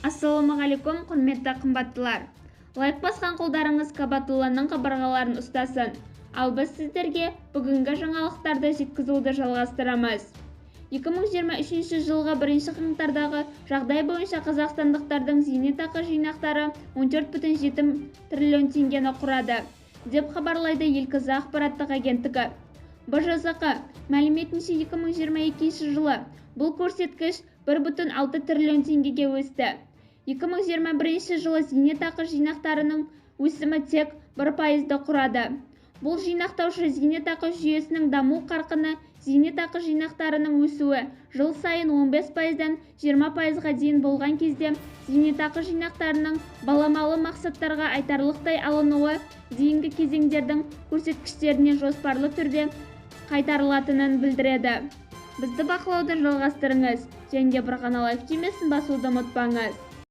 Ассалаумағалейкум, құрметті қымбаттылар. Лайк басқан қолдарыңыз Кабатулланың қабырғаларын ұстасын. Ал біз сіздерге бүгінгі жаңалықтарды жеткізуді жалғастырамыз. 2023 жылғы 1 қаңтардағы жағдай бойынша қазақстандықтардың зейнетақы жинақтары 14,7 триллион теңгені құрады, деп хабарлайды Елкізі ақпараттық агенттігі. БЖЗқ мәліметінше 2022 жылы бұл көрсеткіш 1,6 триллион теңгеге өсті. 2021 жылы зейнетақы жинақтарының өсімі тек 1%-ды құрады. Бұл жинақтаушы зейнетақы жүйесінің даму қарқыны зейнетақы жинақтарының өсуі жыл сайын 15%-дан 20%-ға дейін болған кезде зейнетақы жинақтарының баламалы мақсаттарға айтарлықтай алынуы дейінгі кезеңдердің көрсеткіштеріне жоспарлы түрде қайтарылатынын білдіреді. Бізді бақылауды жалғастырыңыз және бір ғана лайк түймесін басуды ұмытпаңыз.